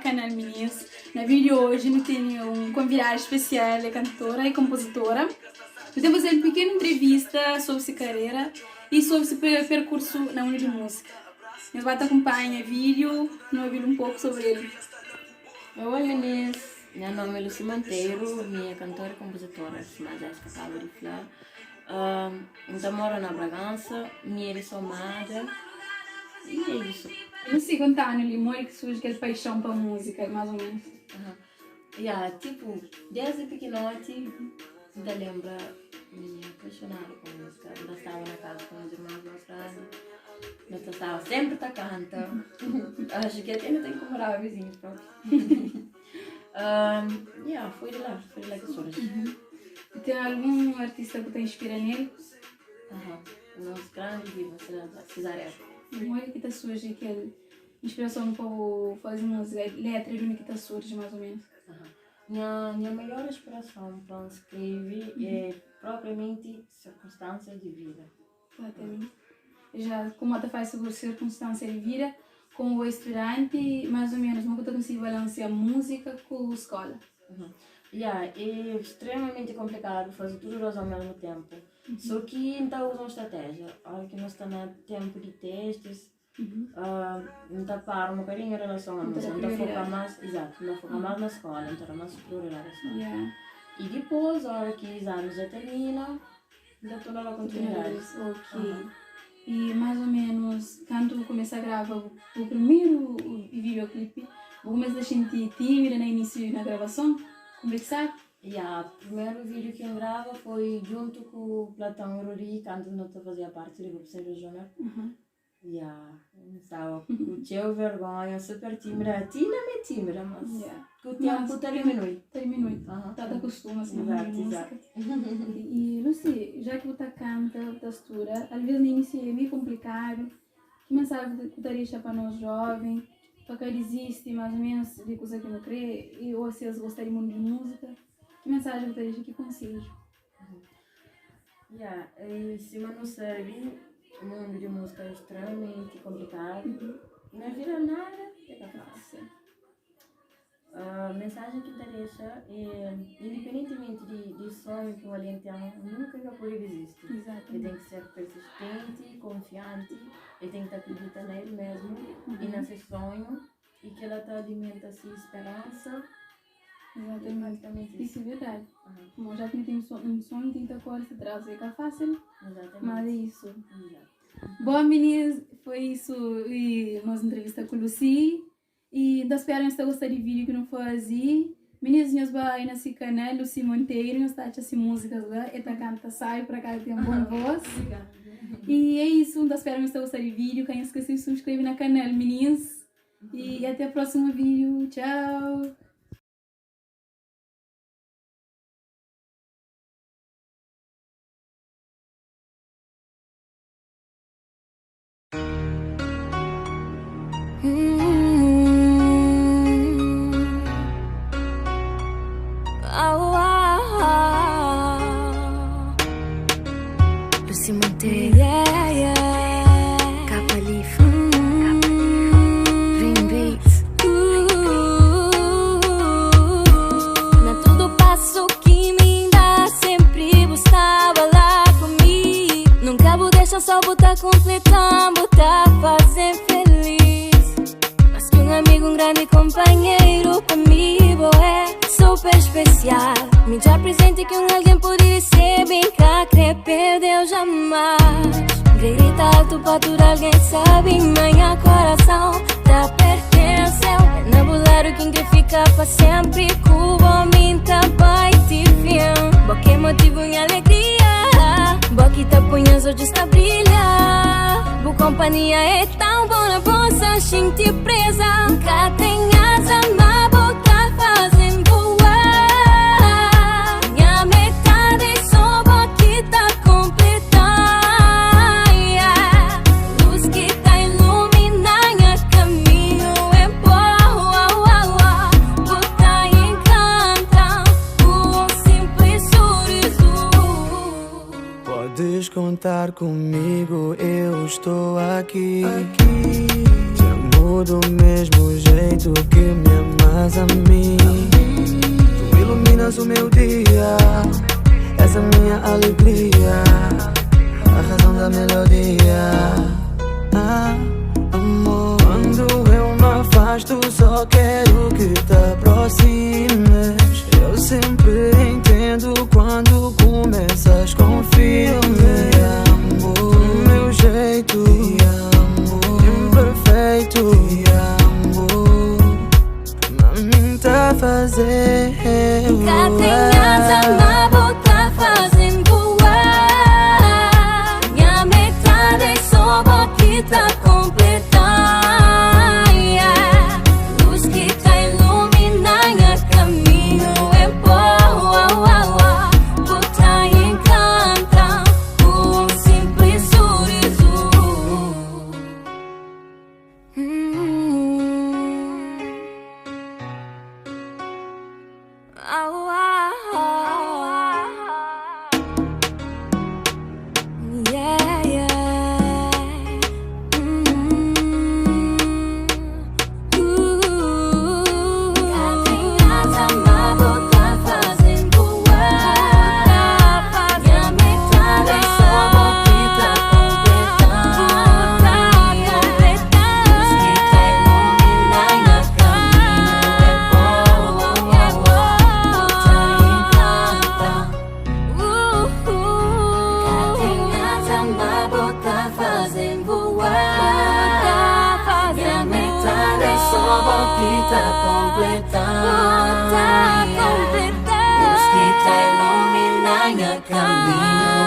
canal Meninas. No vídeo hoje eu tenho um convidado especial, é cantora e compositora. Eu tenho fazer uma pequena entrevista sobre sua carreira e sobre seu percurso na área de música. Nós vamos acompanhar o vídeo e ouvir um pouco sobre ele. Oi meninas, meu nome é Lucy Monteiro, minha cantora e compositora, mas acho que acaba de falar. Eu moro na Bragança, minha somada e é isso. Eu não sei quantos anos ele mora que surge aquela paixão para música, mais ou menos. Tipo, desde pequenote, ainda lembra me apaixonada com música. Eu estava na casa com os irmãos mais grandes. Eu estava sempre a cantar. Acho que até não tenho como morar vizinho próprio. Foi de lá que surge. Tem algum artista que te inspira nele? Nosso grande vivo, Cesaré. Como que te surge aquela inspiração para fazer música, letra de onde que te surge mais ou menos? Minha maior inspiração para escrever é propriamente circunstâncias de vida. Exatamente. Já como você faz sobre circunstâncias de vida, como estudante, mais ou menos, como você consegue balancear música com a escola? É extremamente complicado fazer tudo ao mesmo tempo. Só que então usa uma estratégia. Olha que nós estamos no tempo de testes, então para um bocadinho em relação à música, então focar mais, focar mais na escola, então mais prioridade na escola. E depois, a hora que os anos já terminam, ainda estou na continuidade. E mais ou menos, quando começa a gravar o primeiro videoclipe, começa a sentir tímida no início da gravação? Conversar? O primeiro vídeo que eu gravo foi junto com o Platão e Rori, quando não fazia parte do grupo Centro Júnior. Estava com teu vergonha, super tímida. Tinha tímida, mas com o tempo terminei. Está acostuma assim a música. E Lucy, já que você canta, você estuda, às vezes no início é meio complicado. Que mensagem você deixa para nós jovens? Para que desiste mais ou menos de coisa que não crê? E ou se eles gostarem muito de música? Que mensagem você deixa? Que conselho? Se você não sabe, o mundo de música é extremamente complicado. Na vida nada é fácil. A mensagem que te deixa é, independentemente de sonho que o alguém tem, nunca vai poder desistir. Ele tem que ser persistente, confiante, ele tem que acreditar nele mesmo e nesse sonho e que ela alimenta a sua esperança. Exatamente. Isso é verdade. Bom, já que não tem um sonho, tem que agora se trazer, que é fácil. Mas é isso. Bom, meninas, foi isso e nossa entrevista com a Lucy. E nós esperamos que você gostou do vídeo que não fazia. Meninas, nós vamos aí nesse canal, Lucy Monteiro, nós estamos fazendo músicas lá, e canta, sai para cá, tem uma boa voz. E é isso, nós esperamos que você gostou do vídeo. Quem esqueceu de se inscrever no canal, meninas. E até o próximo vídeo. Tchau! Lucy Monteiro, Capalifa, Dream Beats. Na tudo passo que me dá, sempre buscava lá comigo. Nunca vou deixar só botar completando, botar fazer feliz. Mas que um amigo, um grande companheiro, pra mim é super especial. Me dá presente que alguém poderia ser bem cá, crer perdeu jamais. Grita alto pra tudo, alguém sabe, manhã coração tá pertenceu. É na bolero quem quer ficar pra sempre, cubo minta vai te fiam. Boque motivo em alegria, boque tá punha os olhos tá brilha. Boa companhia é tão boa, bolsa, gente presa. Nunca tem asa, mas boca fazem voar. Minha metade só boque tá completar. Luz que tá iluminando caminho é boa. Botar encanta com um simples sorriso. Podes contar estar comigo, eu estou aqui. Te amo do mesmo jeito que me amas a mim. Tu iluminas o meu dia, essa é minha alegria, a razão da melodia. Amor, quando eu me afasto, só quero que te aproximes. Eu sempre entendo quando começas com filme. Amor, do meu jeito, amor, imperfeito. Amor, mami, tá fazendo. Cá tem asa na boca fazendo voar. Minha metade só boquita completa. Luz que tá iluminando caminho é boa. Botar e encanta com um simples sorriso. Yeah, yeah. Cá tem asa na boca fazendo voar. Minha metade é só boquita completa. Luz que tá iluminando caminho é boa. Botar e encanta. Cá tem asa na boca fazendo voar. Minha metade é só boquita completa. Luz que tá iluminando caminho